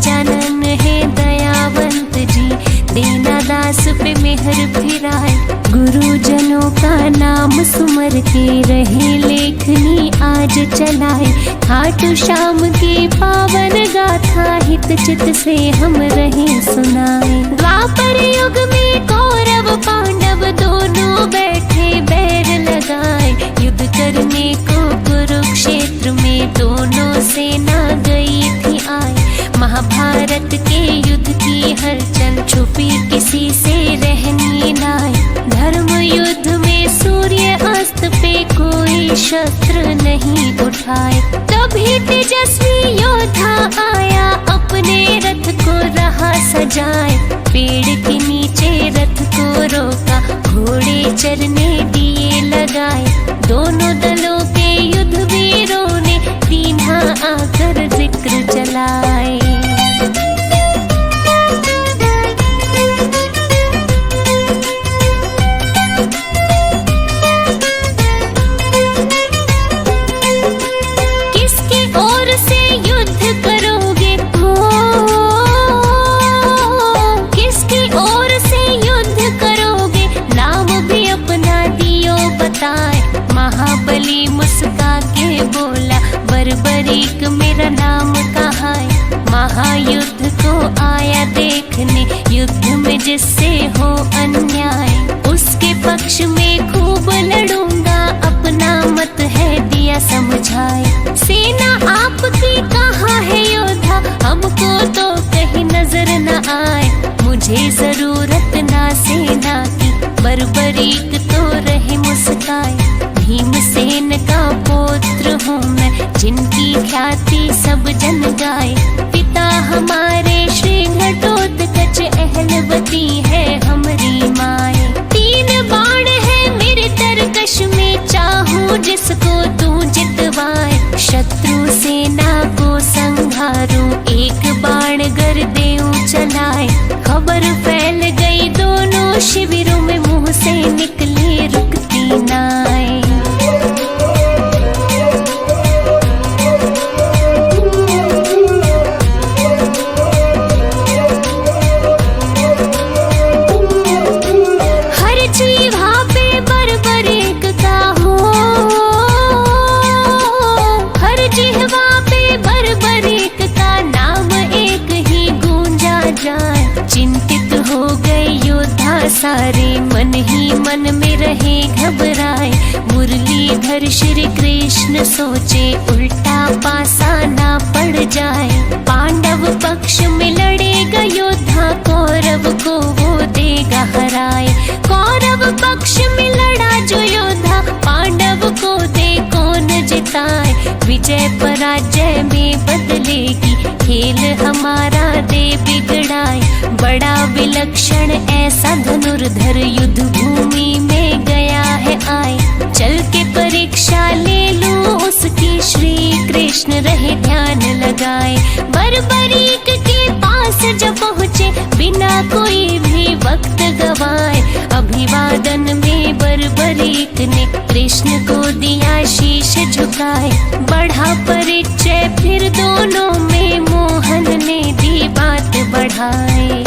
गजानन है दयावंत जी, दीना दास पे मेहर फिराए। गुरुजनों का नाम सुमर के रहे लेखनी आज चलाए। खाटू श्याम की पावन गाथा हित चित से हम रहे सुनाए। द्वापर युग में कौरव पांडव दोनों बैठे बैर लगाए। युद्ध करने को कुरुक्षेत्र में दोनों सेना गई थी आए। महाभारत के युद्ध की हलचल छुपी किसी से रहनी नाय। धर्म युद्ध में सूर्य अस्त पे कोई शस्त्र नहीं उठाए। तभी तेजस्वी योद्धा आया अपने रथ को रहा सजाए। पेड़ के नीचे रथ को रोका, घोड़े चरने दिए लगाए। दोनों दलों के युद्ध वीरों ने दीन्हा आकर जिक्र चलाए। महाबली मुस्का के बोला, बर्बरीक मेरा नाम कहाँ है। महायुद्ध को आया देखने, युद्ध में जिससे हो अन्याय। उसके पक्ष में खूब लड़ूंगा, अपना मत है दिया समझाए। सेना आपकी कहाँ है योद्धा, हमको तो कहीं नजर न आए। मुझे जरूरत ना सेना की, बर्बरीक तो रहे मुस्काए। भीमसेन का पुत्र हूँ मैं, जिनकी ख्याति सब जन गाए। पिता हमारे श्री घटोत्कच, अहलवती है हमारी माए। 3 बाण है मेरे तरकश में, चाहूं जिसको तू जितवाए। शत्रु सेना को संहारूं, एक बाण गर देऊं चलाए। खबर फैल गई दोनों शिविरों में, मुंह से निकले रुकती नाय। सारे मन ही मन में रहे घबराए। मुरलीधर श्री कृष्ण सोचे, उल्टा पासा ना पड़ जाए। पांडव पक्ष में लड़ेगा योद्धा, कौरव को वो देगा हराए। कौरव पक्ष में लड़ा जो योद्धा, पांडव को दे कौन जिताए। विजय पराजय में बदलेगी, खेल हमारा दे बिगड़ाए। बड़ा विलक्षण ऐसा धनुर्धर, युद्ध भूमि में गया है आए। चल के परीक्षा ले लूं उसकी, श्री कृष्ण रहे ध्यान लगाए। बर्बरीक के पास जब पहुँचे, बिना कोई भी वक्त गवाए। अभिवादन में बर्बरीक ने कृष्ण को दिया शीश झुकाए। बढ़ा परिचय फिर दोनों में, मोहन ने दी बात बढ़ाए।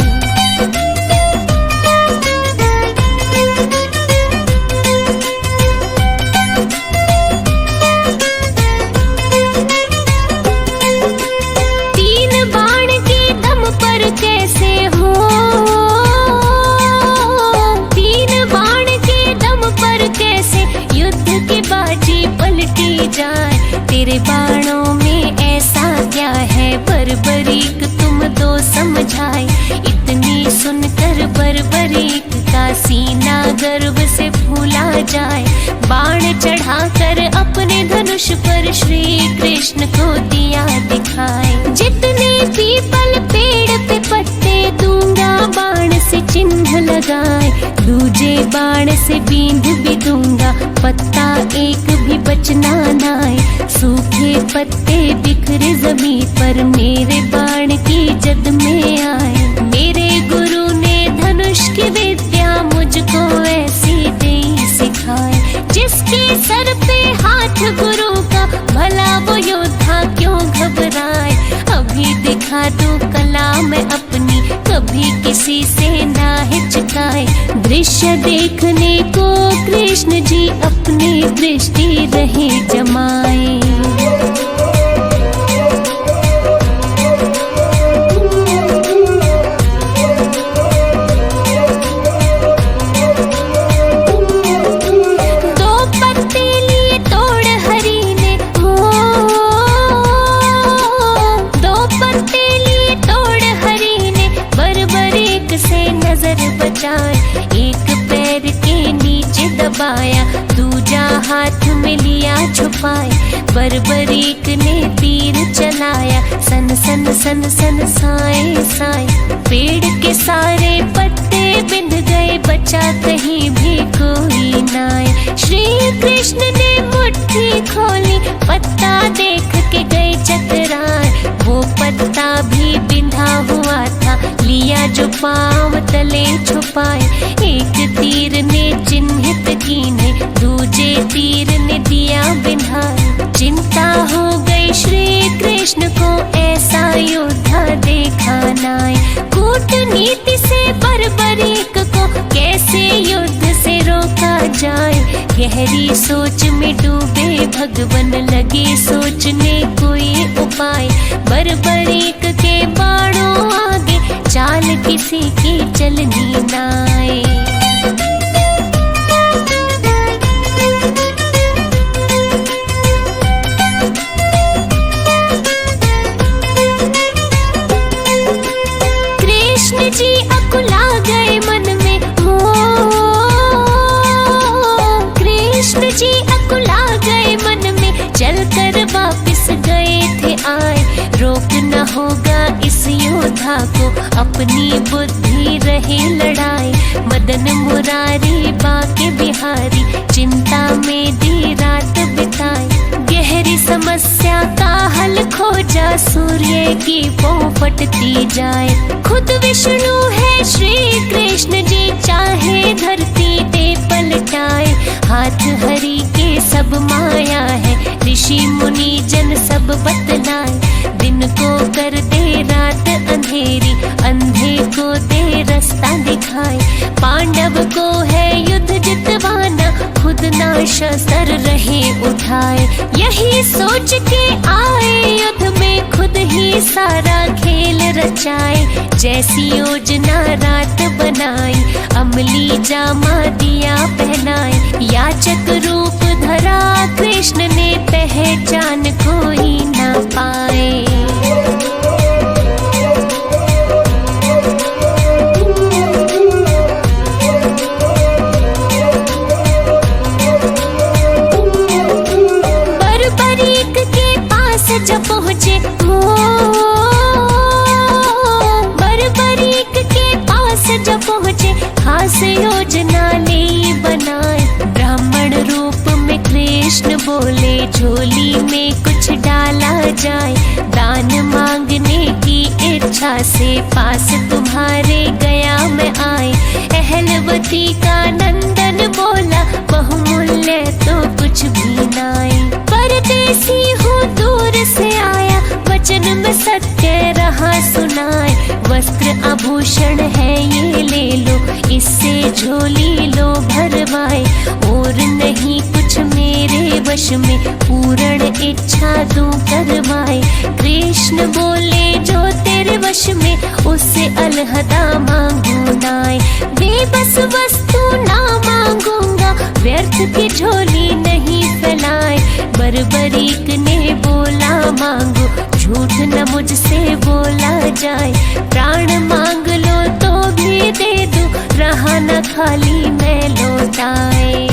तेरे बाणों में ऐसा क्या है, बर्बरीक तुम तो समझाए। इतनी सुनकर बर्बरीक का सीना गर्व से फूला जाए। बाण चढ़ाकर अपने धनुष पर श्री कृष्ण को दिया दिखाए। जितने पीपल पेड़ पे पत्ते दूंगा, बाण से चिन्ह लगाए। दूजे बाण से बींध भी दूंगा, पत्ता एक भी बचना नाए। सूखे पत्ते बिखरे जमीन पर, मेरे बाण की जद में आए। मेरे गुरु ने धनुष की विद्या मुझको ऐसी दे सिखाए। जिसके सर पे हाथ गुरु का, भला वो योद्धा क्यों घबराए। अभी दिखा दूं कला दिखाए। दृश्य देखने को कृष्ण जी अपनी दृष्टि रहे जमाए। एक पैर के नीचे दबाया, दूजा हाथ में लिया छुपाए। बरबरीक ने तीर चलाया, सन सन सन सन साए साए। पेड़ के सारे पत्ते बिंद गए, बचा कहीं भी कोई नाए। श्री कृष्ण ने मुट्ठी खोली, पत्ता देख के गए चकराए। वो पत्ता भी बिंधा हुआ था, लिया जो पाँव तले छुपाए। एक तीर ने चिन्हित कीने, दूजे तीर ने दिया बिंधाए। चिंता हो गई श्री कृष्ण को, ऐसा योद्धा देखा नाए। कूटनीति से बरबरीक को कैसे युद्ध से रोका जाए। गहरी सोच में डूबे भगवन, लगे सोचने कोई उपाय। बरबरीक के बाणों आगे चाल किसी की चलनी नाए। कृष्ण जी अकुला गए मन में, हो कृष्ण जी अकुला गए मन में। चलकर वापिस गए थे आए, रोकना होगा इस योद्धा को, अपनी बुद्धि रहे लड़ाई। मदन मुरारी बाके बिहारी, चिंता में दी रात बिताई। गहरी समस्या का हल खोजा, सूर्य की पोपटती जाए। खुद विष्णु है श्री कृष्ण जी, चाहे धरती पे पलटाए। हाथ हरि के सब माया है, ऋषि मुनि जन सब बतलाए। दिन को कर दे रात अंधेरी, अंधे को दे रास्ता दिखाए। पांडव को है युद्ध जितवाना, खुद ना शस्त्र रहे उठाए। यही सोच के आए युद्ध में, खुद ही सारा खेल रचाए। जैसी योजना रात बनाई, अमली जामा दिया पहनाए। याचक रूप धरा कृष्ण ने, पहचान कोई ना पाए। बरबरीक के पास जब पहुँचे, हो बरबरीक के पास जब पहुँचे। खास योजना ले बनाए, ब्राह्मण रूप में कृष्ण बोले। झोली में कुछ डाला जाए, दान मांगने की इच्छा से पास तुम्हारे गया मैं आए। अहलवती का नंदन बोला, बहुमूल्य तो कुछ भी नाए। परदेसी हूँ दूर से आया, वचन में सत्य रहा सुनाए। वस्त्र आभूषण है ये ले लो, इससे झोली लो भरवाए। और नहीं कुछ मेरे वश में, पूर्ण इच्छा दूं करवाए। कृष्ण बोले जो तेरे वश में, उससे अलहदा मांगू नाए। बेबस वस्तु ना मांगूंगा, व्यर्थ की झोली नहीं फैलाए। बरबरीक ने बोला मांगो, झूठ न मुझसे बोला जाए। प्राण मांग लो तो भी दे दूं, रहा न खाली मैं लौटाए।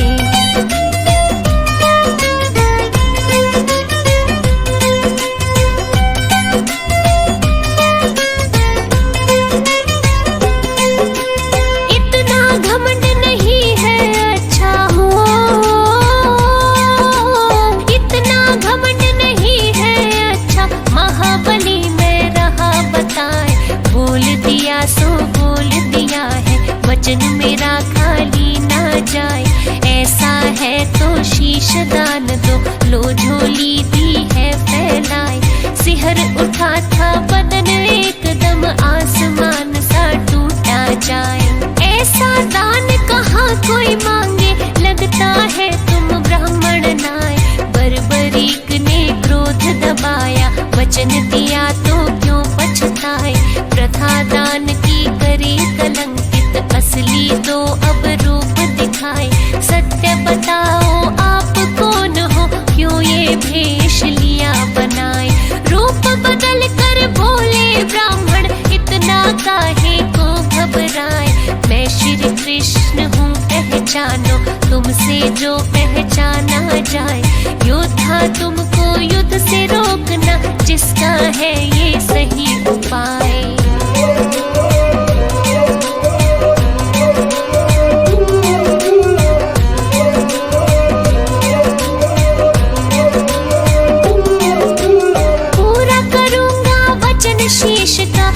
वचन मेरा खाली ना जाए, ऐसा है तो शीश दान दो। लो झोली दी है फैलाए, सिहर उठा था बदन एकदम आसमान सा टूटा जाए। ऐसा दान कहाँ कोई मांगे, लगता है तुम ब्राह्मण नाय। बर्बरीक ने क्रोध दबाया, वचन दिया तो क्यों पछताए। प्रथा दान की करे कलंकित, असली तो अब रूप दिखाए। सत्य बताओ आप कौन हो, क्यों ये भेष लिया बनाए। रूप बदल कर बोले ब्राह्मण, इतना काहे को घबराए। मैं श्री कृष्ण हूँ पहचानो, तुमसे जो पहचाना जाए। योद्धा तुमको युद्ध से रोकना, जिसका है ये सही उपाय। पूरा करूँगा वचन शीश का,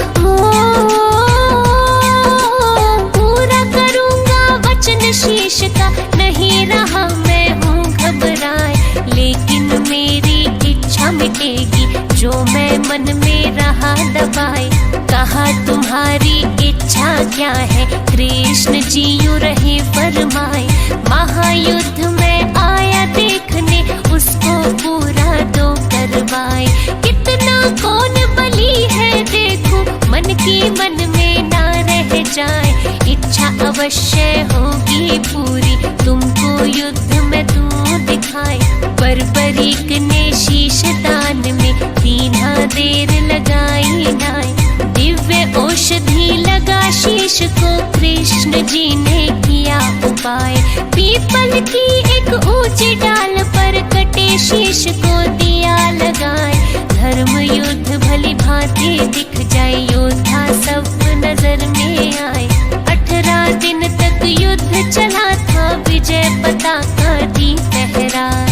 पूरा करूँगा वचन शीश का। नहीं रहा मैं हूँ घबराए, लेकिन मेरी इच्छा मिटेगी जो मैं मन में रहा दबाए। कहा तुम्हारी इच्छा क्या है, कृष्ण जी यूं रहे फरमाए। महायुद्ध में आया देखने, उसको पूरा दो करवाए। कितना कौन बली है देखो, मन की मन में ना रह जाए। इच्छा अवश्य होगी पूरी, तुमको युद्ध में दूं दिखाए। बर्बरीक ने शीश दान में दीना देर लगाई नाय। दिव्य औषधि लगा शीश को, कृष्ण जी ने किया उपाय। पीपल की एक ऊंची डाल पर कटे शीश को दिया लगाए। धर्म युद्ध भली भांति दिख जाए, योद्धा सब नजर में आए। 18 दिन तक युद्ध चला था, विजय पताका दी फहराए।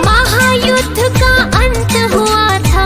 महायुद्ध का अंत हुआ था,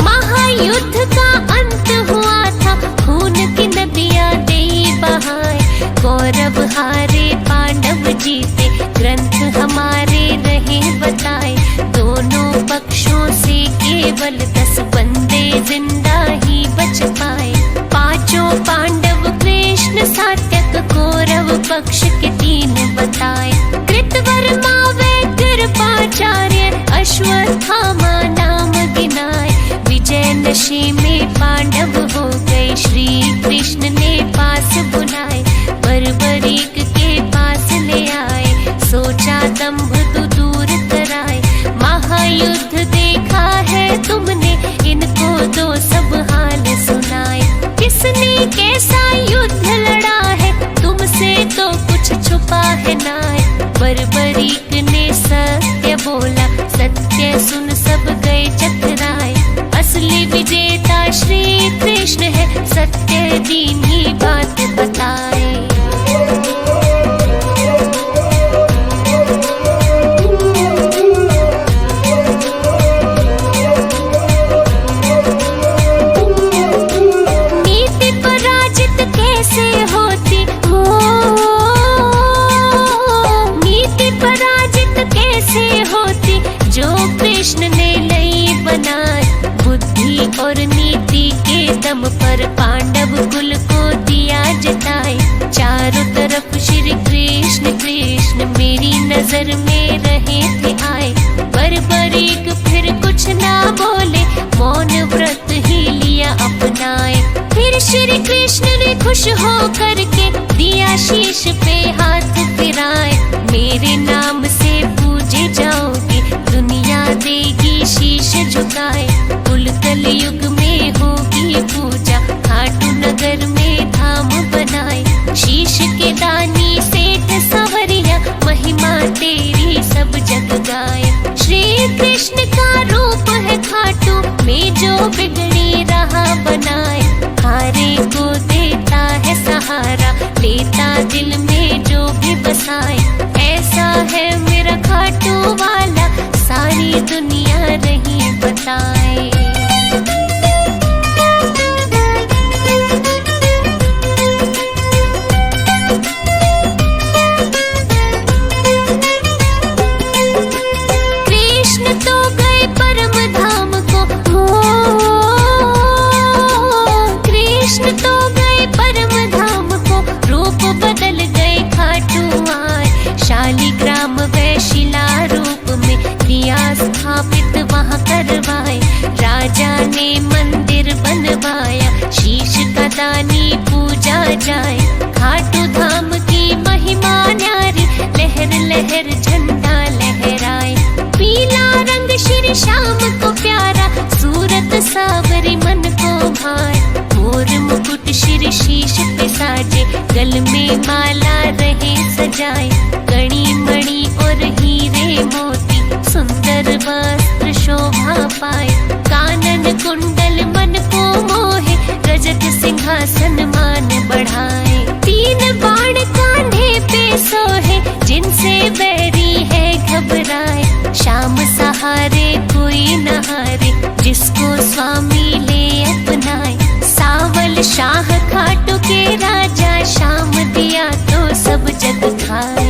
महायुद्ध का अंत हुआ था। खून की नदियां दे बहाए, कौरव हारे पांडव जीते। ग्रंथ हमारे रहे बताए, दोनों पक्षों से केवल 10 बंदे जिंदा ही बच पाए। पांचों पांडव कृष्ण सात्यक, कौरव पक्ष के 3 बताए। कृतवर्मा व कृपाचार्य, अश्वत्थामा नाम गिनाए। विजय नशे में पांडव हो गए, श्री कृष्ण ने पास बुलाए। बर्बरीक के पास ले आए, सोचा दंभ तो दूर कराए। महायुद्ध देखा है तुमने, इनको दो सब हाल सुनाए। किसने कैसा युद्ध लड़ा है, तुमसे तो कुछ छुपा है नाय। बर्बरीक ने सत्य बोला, सत्य सुन सब गए चकराए। असली विजेता श्री कृष्ण है, सत्य दीनी बात बताए। नीति पराजित कैसे होती, नीति पराजित कैसे होती, जो कृष्ण ने नई बनाई। बुद्धि और नीति के दम पर पांडव कुल को दिया जताए। चारों तरफ श्री कृष्ण कृष्ण मेरी नजर में रहे थे आए। बर्बरीक फिर कुछ ना बोले, मौन व्रत ही लिया अपनाए। फिर श्री कृष्ण ने खुश हो करके दिया शीश पे हाथ फिराए। मेरे नाम से पूजे जाओगे, दुनिया देगी शीश झुकाए। कुल कलयुग में होगी पूजा, खाटू नगर में धाम बनाए। शीश के दानी सेठ संवरिया, महिमा तेरी सब जग गाए। श्री कृष्ण का रूप है खाटू में, जो बिगड़ी राह बनाए। हारे को देता है सहारा, लेता दिल में जो भी बसाए। ऐसा है व शिला रूप में दिया स्थापित वहाँ करवाए। राजा ने मंदिर बनवाया, शीश का दानी पूजा जाए। खाटू धाम की महिमा न्यारी, लहर लहर झंडा लहराए। पीला रंग श्री श्याम को प्यारा, सूरत सावरी मन को भाए। मोर मुकुट श्री शीश पे साजे, गल में माला रहे सजाए। कड़ी मणि और हीरे मोती, सुंदर वस्त्र शोभा पाए। कानन कुंडल मन को मोहे, रजत सिंहासन मान बढ़ाए। तीन बाण कांधे पे सोहे, जिनसे बैरी है घबराए। शाम सहारे कोई न हारे, जिसको स्वामी ले अपनाए। सावल शाह खाटू के राजा, शाम दिया तो सब जग खाए।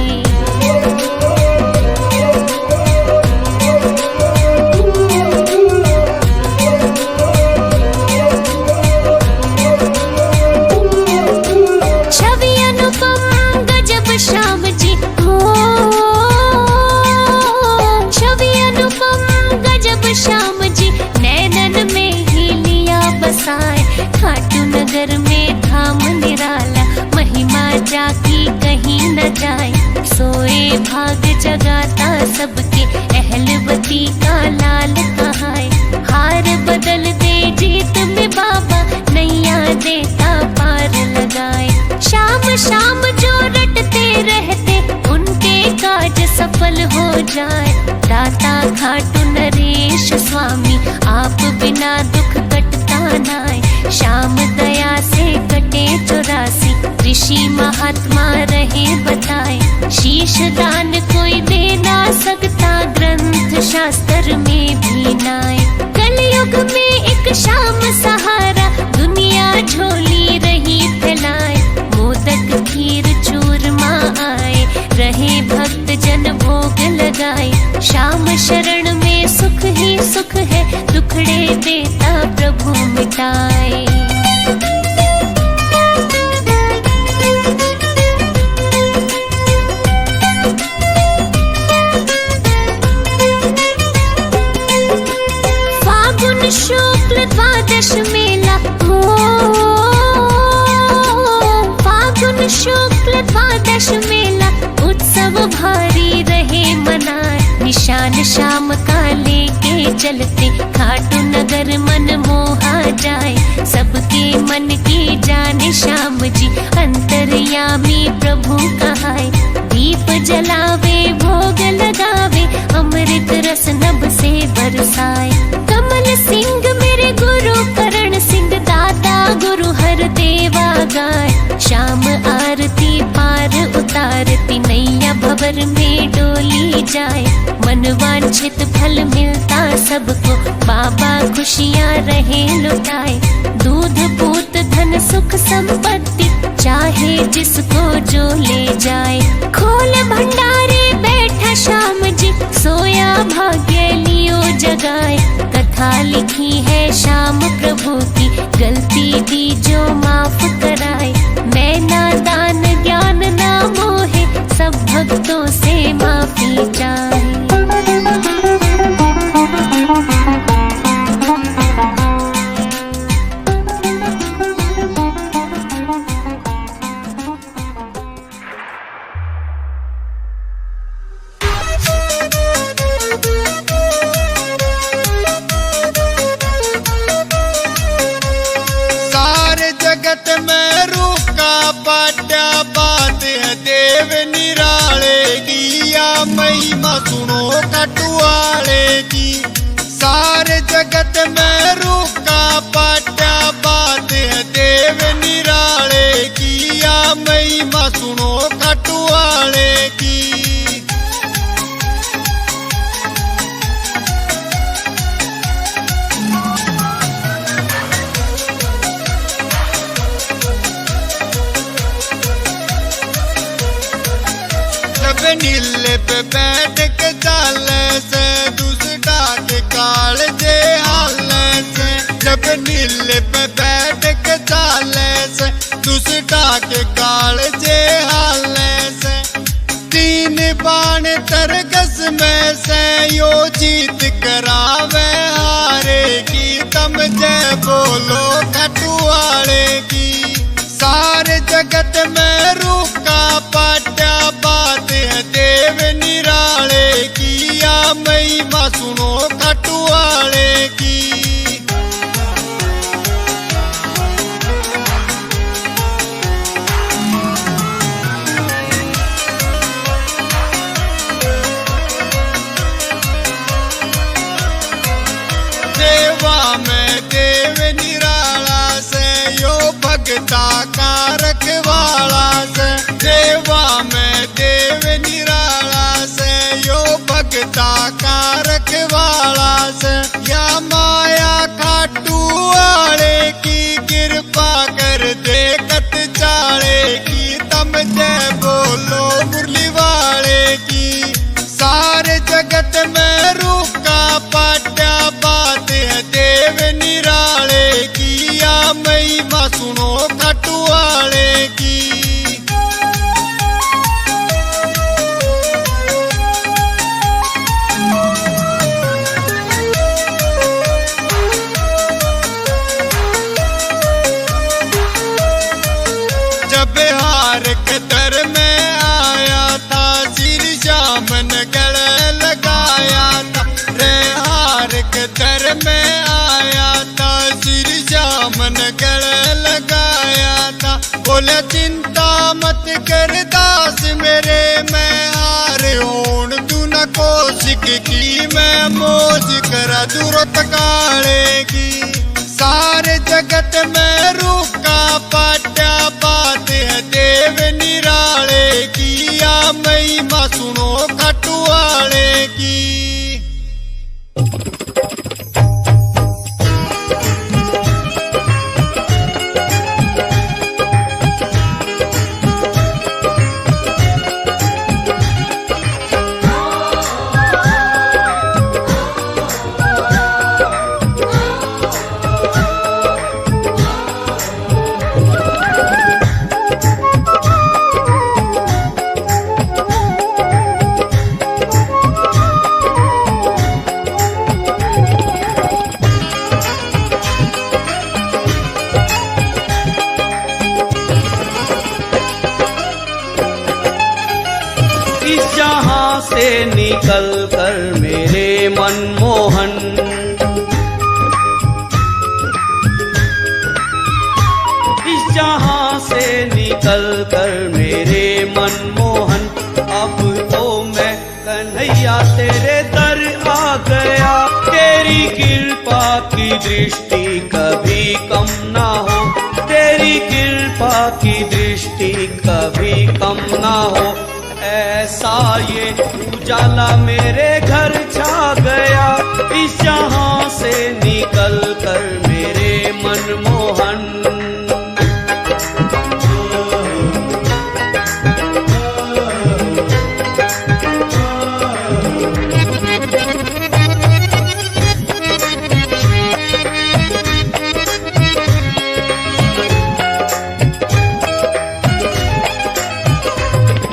छवि अनुपम गजब श्याम जी हो, छवि अनुपम गजब श्याम जी, नैनन में ही लिया बसाए। खाटू नगर में धाम निराला, महिमा जाकी कहीं न जाए। सोए भाग जगाता सबके, अहलवती का लाल कहाए। हार बदल दे जीत में बाबा, नैया देता पार लगाए। शाम शाम जो रटते रहते, उनके काज सफल हो जाए। दाता खाटू नरेश स्वामी, आप बिना दुख कटता नाय। शाम दया से कटे 84, ऋषि महात्मा रहे बताए। शीश दान कोई दे ना सकता, ग्रंथ शास्त्र में भी नाय। कलयुग में एक शाम सहारा, दुनिया झोली रही फैलाए। मोदक खीर चूरमा आए, रहे भक्त जन भोग लगाए। शाम शरण में सुख ही सुख है, दुखड़े देता प्रभु मिटाए। फागुन शुक्ल द्वादश मेला हो, फागुन शुक्ल द्वादश मेला, उत्सव भारी रहे मनाए। निशान शाम का लेके चलते, खाटू नगर मन मोहा जाए। सबके मन की जाने श्याम जी, अंतर्यामी प्रभु कहाए। दीप जलावे भोग लगावे, अमृत रस नभ से बरसाए। कमल सिंह मेरे गुरु करण सिंह, दाता गुरु हर देवा गाय। शाम आरती पार उतारती, नैया भंवर में डोली जाए। मन वांछित फल मिलता सबको, बाबा खुशियाँ रहे लुटाए। दूध पूत धन सुख संपत्ति, चाहे जिसको जो ले जाए। खोल भंडारे बैठा श्याम जी, सोया भाग्य लियो जगाए। कथा लिखी है श्याम प्रभु की, गलती दी जो माफ कराए। मैं नादान ज्ञान ना मोहे, सब भक्तों से माफी चाहे। महिमा सुनो कटुआले की। सारे जगत में रूखा पाटा बात है देव निराले की। या महिमा सुनो कटुआले की। नीले पे बैठ के चाले से, दूसरा के काल जे हाले से। जब नीले पे बैठ के चाले से, दूसरा के काल जे हाले से। तीन बाण प्राण तरगस में से यो जीत करावे हारे की, तम जय बोलो खटुआले की। सारे जगत में रूका पाट्या बात है देव निराले की, या महिमा सुनो खटुआले की। देवा में देव निराला से यो भगता का रखवाला से, देवा में देव निराला से यो भगता का रखवाला से। या माया खाटू वाले की कृपा कर देखत चाले की, तम जय बोलो मुरली वाले की। सारे जगत में रूका पाट्या बात है देव निराले की, या महिमा सुनो खटुआले की। जब हार के दर में आया था सिर जामन गले लगाया था, रे हार के दर में आया था सिर जामन गले लगाया था। बोले चिंता मत कर दास मेरे, मैं हार होन तू न कोशिक की, मैं मौज करा दूरत काले की। सारे जगत में रूका पाट्या बात है देव निराले की, या महिमा सुनो खटुआले की। से निकल कर मेरे मनमोहन, इस जहां से निकल कर मेरे मनमोहन, अब तो मैं कन्हैया तेरे दर आ गया। तेरी कृपा की दृष्टि कभी कम ना हो, तेरी कृपा की दृष्टि कभी कम ना हो। ऐसा ये उजाला मेरे घर छा गया, इस जहां से निकल कर मेरे मनमोहन।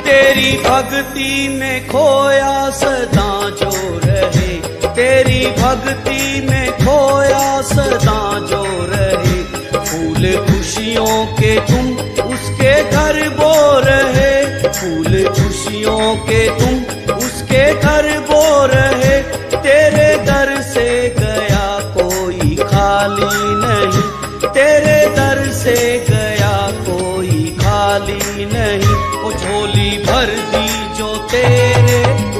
तेरी भक्ति में खोया सदा जो रहे, तेरी भक्ति में खोया सदा जो रहे। फूल खुशियों के तुम उसके घर बो रहे, फूल खुशियों के तुम उसके घर बो रहे। तेरे दर से गया कोई खाली नहीं, तेरे दर से गया कोई खाली नहीं। वो झोली भर दी जो तेरे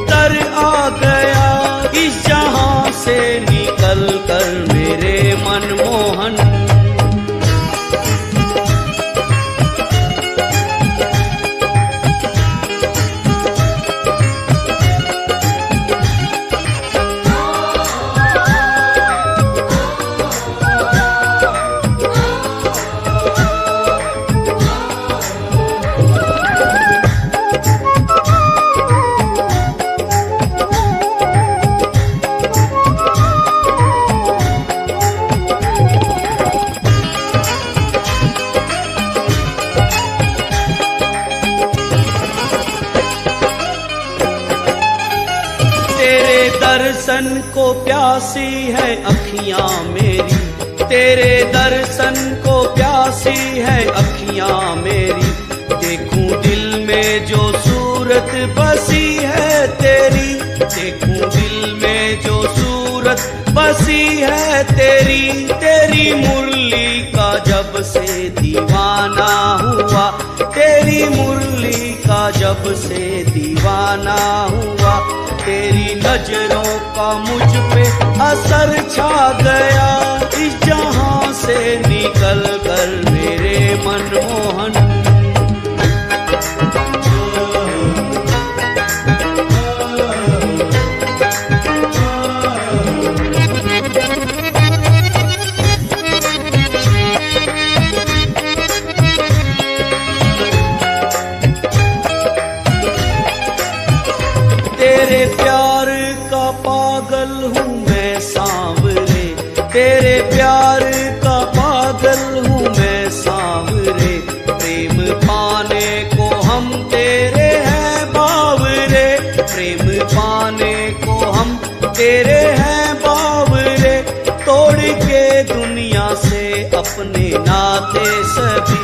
दर आ गया, इस जहां से निकल कर मेरे मनमोहन। दर्शन को प्यासी है अखियां मेरी, तेरे दर्शन को प्यासी है अखियां मेरी। देखूं दिल में जो सूरत बसी है तेरी, देखूं दिल में जो सूरत बसी है तेरी। तेरी मुरली का जब से दीवाना हुआ, तेरी मुरली का जब से दीवाना हुआ। तेरी नजरों का मुझ पे असर छा गया, इस जहां से निकल कर मेरे मनमोहन। तेरे प्यार का पागल हूँ मैं सांवरे, तेरे प्यार का पागल हूँ मैं सांवरे। प्रेम पाने को हम तेरे हैं बावरे, प्रेम पाने को हम तेरे हैं बावरे। तोड़ के दुनिया से अपने नाते सभी,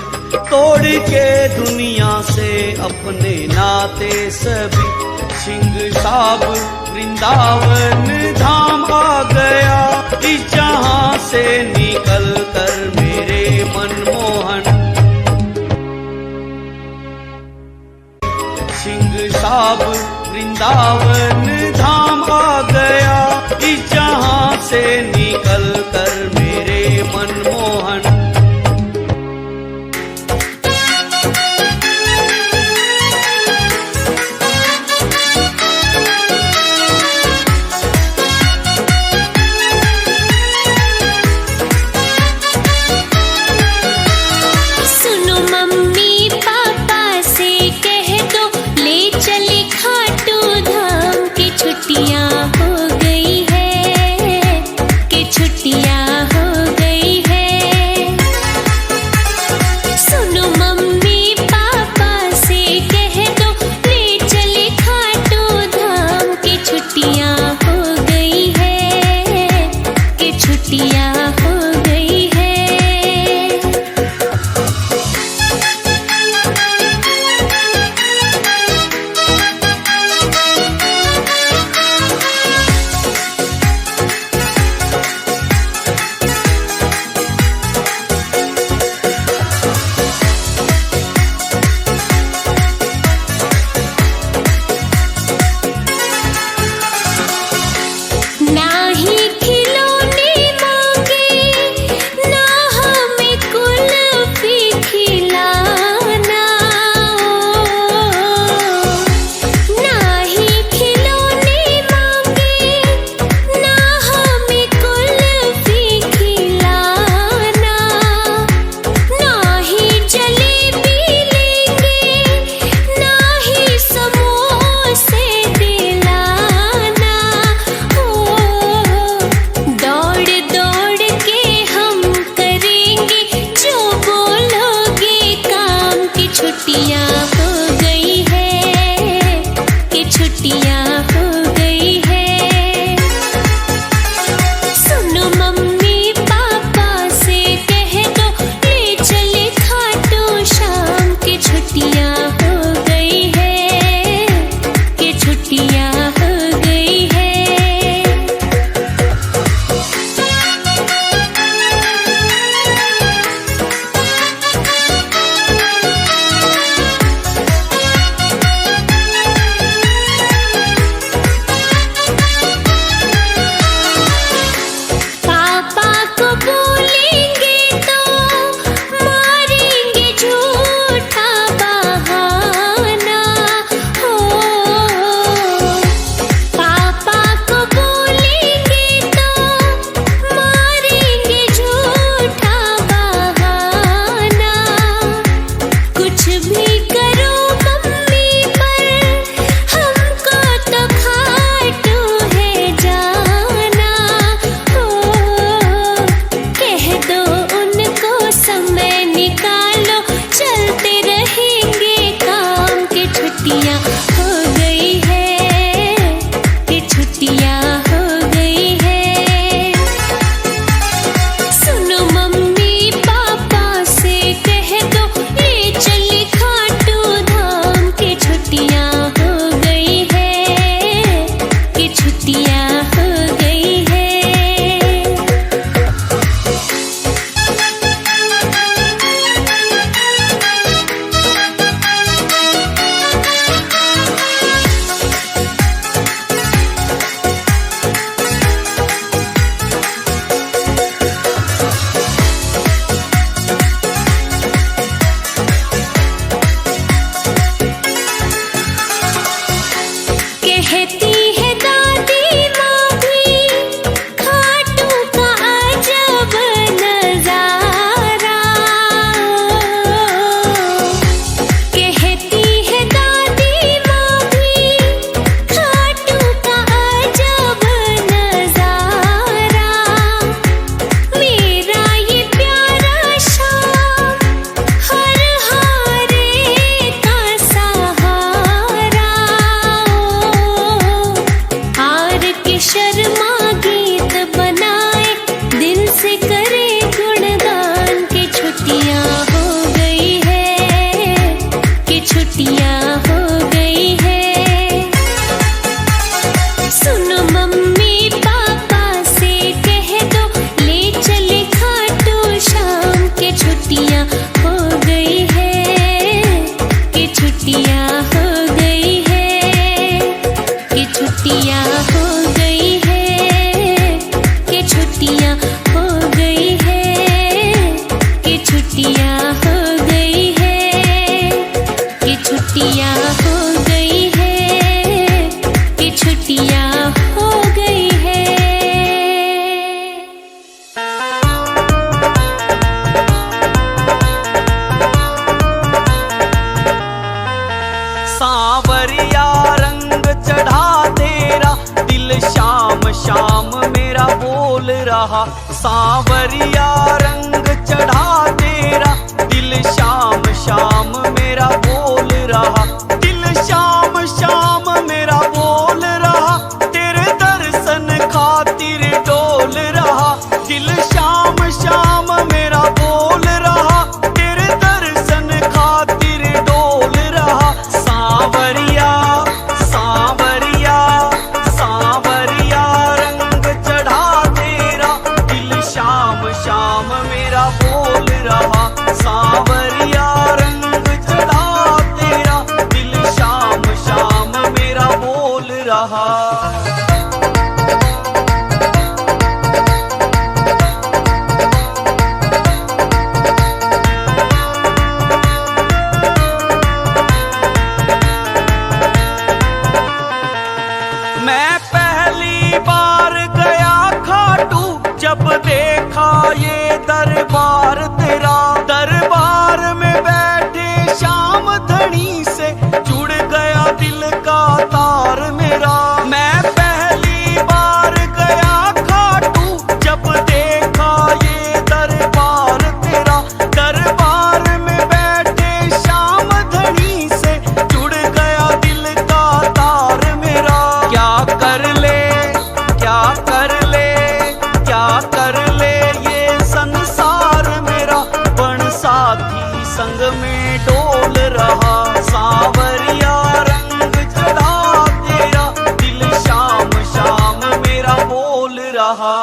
तोड़ के दुनिया से अपने नाते सभी। सिंह साब वृंदावन धाम आ गया, इस जहां से निकल कर मेरे मनमोहन। सिंह साब वृंदावन धाम आ गया, इस जहां से निकल कर मेरे मनमोहन। छुट्टियाँ हो गई है, कि छुट्टियाँ हो गई है, कि छुट्टियाँ हो गई है, कि छुट्टियाँ हो गई है, कि छुट्टियाँ हो गई है। सांवरिया रंग चढ़ा तेरा, दिल शाम शाम मेरा बोल रहा। सांवरिया रंग चढ़ा तेरा, दिल शाम शाम मेरा बोल रहा। दिल शाम शाम मेरा बोल रहा, तेरे दर्शन खातिर डोल रहा। दिल शाम शाम मेरा बोल रहा, तेरे दर्शन खातिर डोल रहा। सांवरिया सांवरिया सांवरिया रंग चढ़ा तेरा, दिल शाम शाम मेरा बोल रहा। सांवरिया रंग चढ़ा तेरा, दिल शाम शाम मेरा बोल रहा। मैं पहली बार गया खाटू, जब देखा ये दरबार तेरा। दरबार में बैठे श्याम धनी से जुड़ गया दिल का तार मेरा। मैं पहली बार गया खाटू, जब देखा ये दरबार तेरा। दरबार में बैठे श्याम धनी से जुड़ गया दिल का तार मेरा। क्या कर ले क्या कर ले क्या कर ले ये संसार मेरा, बन साथी संग में डोल रहा। सांवरिया रंग चढ़ा तेरा, दिल शाम शाम मेरा बोल रहा।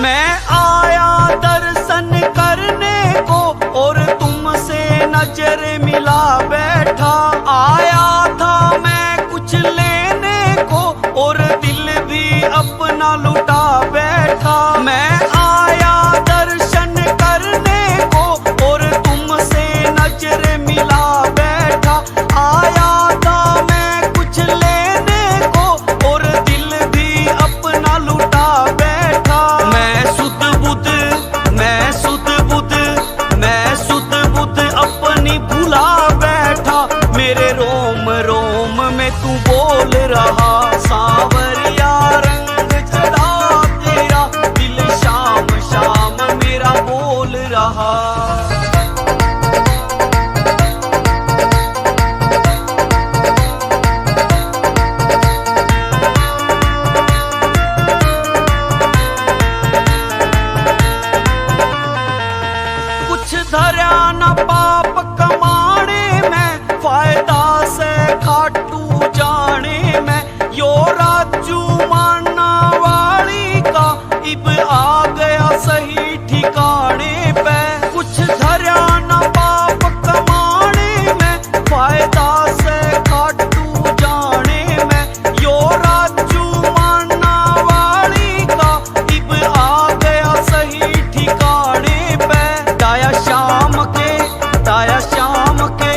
मैं आया दर्शन करने को, और तुमसे नजर मिला बैठा। आया था मैं कुछ लेने को, और दिल भी अपना लुटा बैठा। मैं आया दर्शन करने को, और तुमसे नजर मिला बैठा। आया था मैं कुछ लेने को, और दिल भी अपना लुटा बैठा। मैं सुध बुध मैं सुध बुध मैं सुध बुध अपनी भुला बैठा। मेरे रोम रोम में तू बोल रहा। सांवरिया रंग चढ़ा तेरा, दिल शाम शाम मेरा बोल रहा। कुछ धरा न पाप कमाने में, फायदा से खाटू जाने में। यो राजू माना वाली का इब आ गया सही ठिकाने पे। कुछ धरा न पाप कमाने में, फायदा से खाटू जाने में। यो राजू माना वाली का इब आ गया सही ठिकाने पे। दाया शाम के दाया शाम के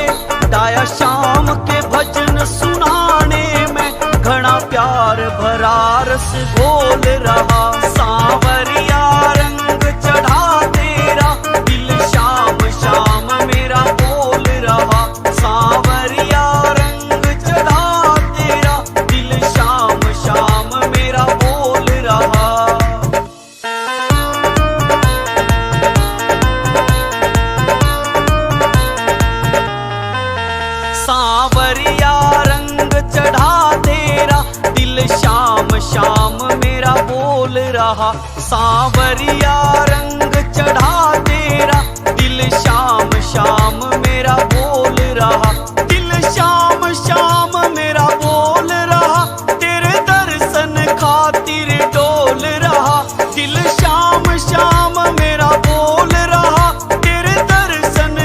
दाया शाम के भजन सुनाने में, घना प्यार भरा रस घोल रहा। सांवरिया रंग चढ़ा तेरा, दिल शाम शाम मेरा बोल रहा। सांवरिया रंग चढ़ा तेरा, दिल शाम शाम मेरा बोल रहा। सांवरिया रंग चढ़ा तेरा, दिल शाम शाम मेरा बोल रहा। सांवरिया रंग चढ़ा तेरा, दिल शाम शाम मेरा बोल रहा। दिल शाम शाम मेरा बोल रहा, तेरे दर्शन खातिर डोल रहा। दिल शाम शाम मेरा बोल रहा, तेरे दर्शन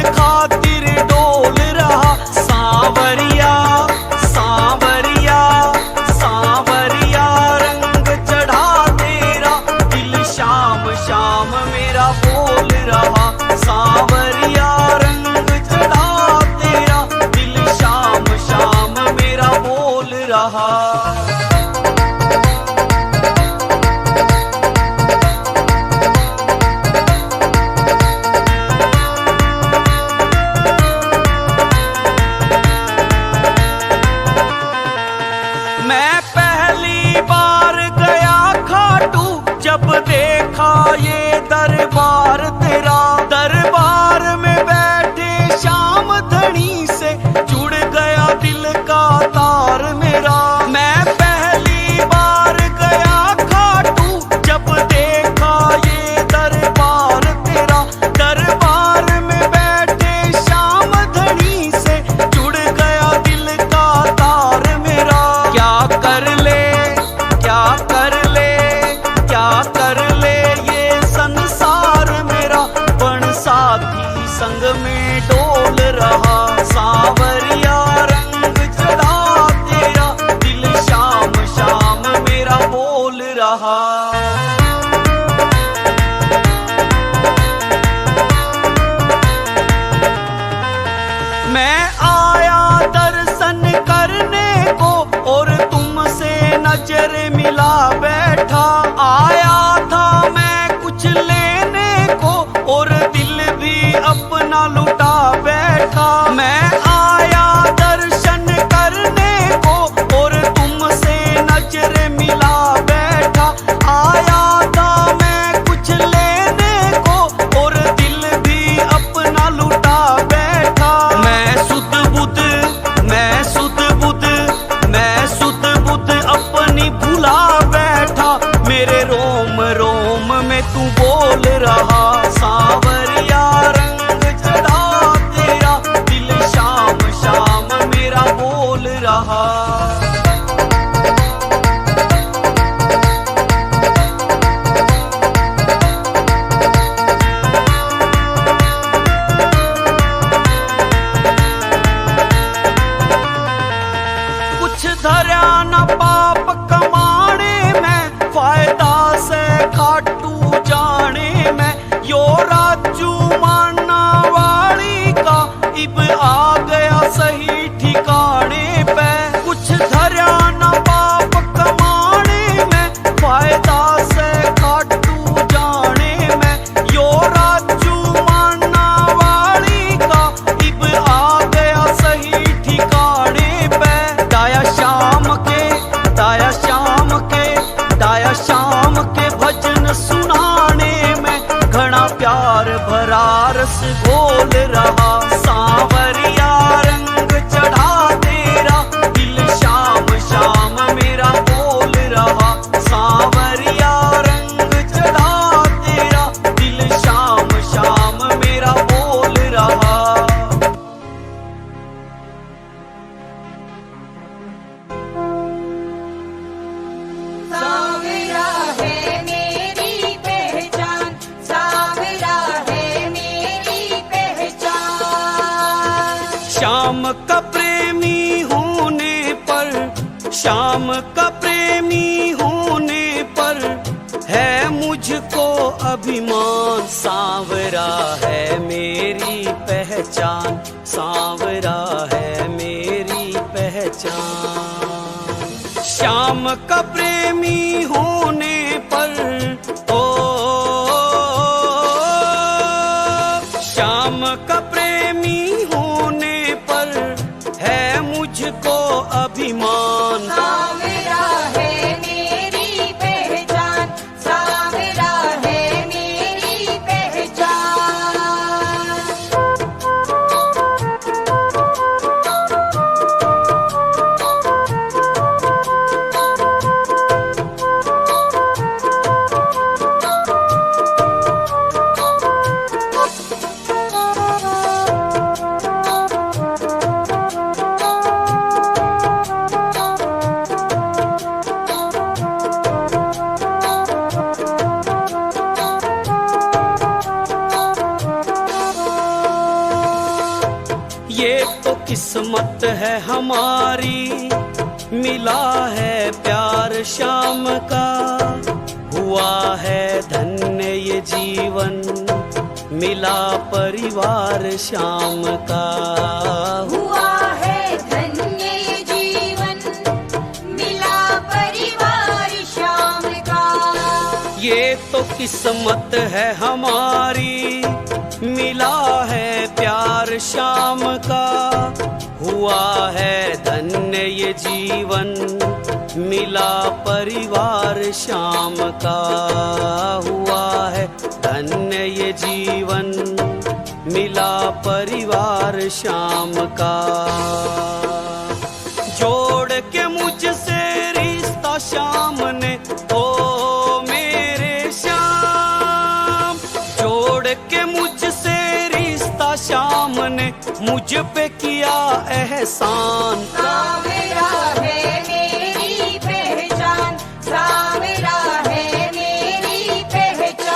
सांवरिया रंग चढ़ा तेरा, दिल शाम शाम मेरा बोल रहा। मैं आया दर्शन करने को और तुमसे नजर मिला बैठा, आया था मैं कुछ लेने को और दिल भी अपना लुटा बैठा। मैं आया दर्शन करने को और तुमसे नजर मिला बैठा, आया था मैं कुछ लेने को और दिल भी अपना लुटा बैठा। मैं सुध बुध अपनी भुला बैठा, मेरे रोम रोम में तू बोल रहा। सांवरिया रंग चढ़ा तेरा, दिल शाम शाम मेरा बोल रहा। कुछ धरा न पाप कमाने में, फायदा से खाटू जाने में, यो राजू माना वाली का इब आ गया सही ठिकाने पे। कुछ धरा न पाप कमाने में, फायदा से खाटू जाने में, यो राजू माना वाली का इब आ गया सही ठिकाने पे। दाया शाम के भजन सुनाने में घना प्यार भरा रस घोल रहा। सांवरिया रंग चढ़ा तेरा, दिल शाम शाम मेरा बोल रहा। सांवरिया रंग चढ़ा तेरा, दिल शाम शाम मेरा बोल रहा। सांवरा है मेरी पहचान, सांवरा है मेरी पहचान। श्याम का प्रेमी होने पर, श्याम का प्रेमी होने पर है मुझको अभिमान। सांवरा है मेरी पहचान, सांवरा है मेरी पहचान। श्याम का प्रेमी होने पर, ओ श्याम का प्रेमी होने पर है मुझको अभिमान। सांवरा है मेरी पहचान, सांवरा है मेरी पहचान। ये तो किस्मत है हमारी, मिला है प्यार शाम का, हुआ है धन्य ये जीवन, मिला परिवार शाम का। हुआ है धन्य ये जीवन, मिला परिवार शाम का। ये तो किस्मत है हमारी, मिला है प्यार शाम का, हुआ है धन्य ये जीवन, मिला परिवार शाम का। हुआ है धन्य ये जीवन, मिला परिवार शाम का। जोड़ के मुझसे रिश्ता शाम ने, ओ मेरे श्याम, जोड़ के मुझसे रिश्ता शाम ने मुझ पे किया एहसान। सांवरा है मेरी पहचान, सांवरा है मेरी पहचान।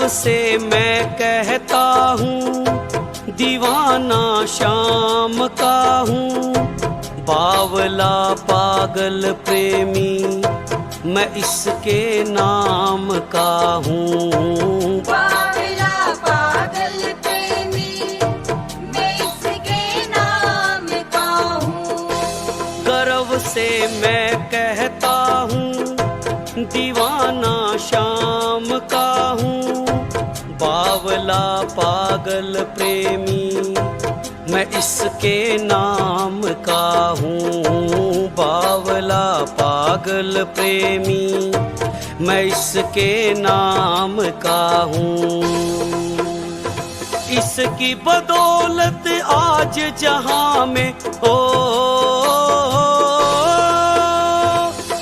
से मैं कहता हूँ दीवाना शाम का हूँ, बावला पागल प्रेमी मैं इसके नाम का हूँ। बावला पागल प्रेमी मैं इसके नाम का हूँ। गर्व से मैं कहता हूँ दीवाना शाम का हूँ, बावला पागल प्रेमी मैं इसके नाम का हूँ। बावला पागल प्रेमी मैं इसके नाम का हूँ। इसकी बदौलत आज जहां में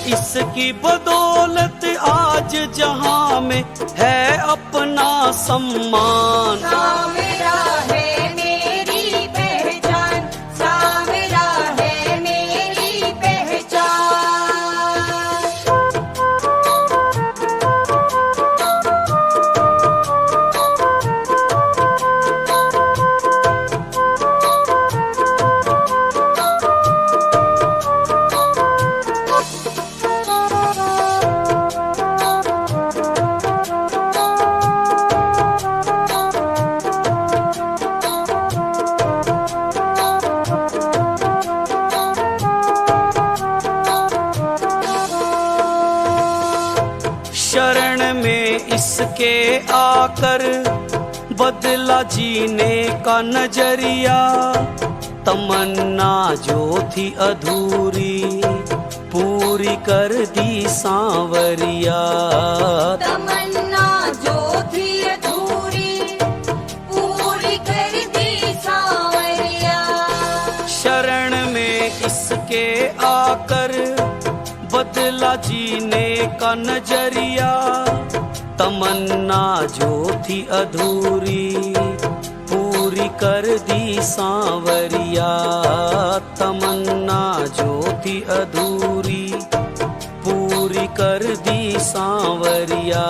इसकी बदौलत आज जहां में है अपना सम्मान। सावरा है मेरी पहचान, सावरा है मेरी पहचान। शरण में इसके आकर बदला जीने का नजरिया, तमन्ना जो थी अधूरी पूरी कर दी सांवरिया। तमन्ना जो थी अधूरी पूरी कर दी सांवरिया। शरण में इसके आकर बदला जीने का नजरिया, तमन्ना जो थी अधूरी पूरी कर दी सांवरिया। तमन्ना जो थी अधूरी पूरी कर दी सांवरिया।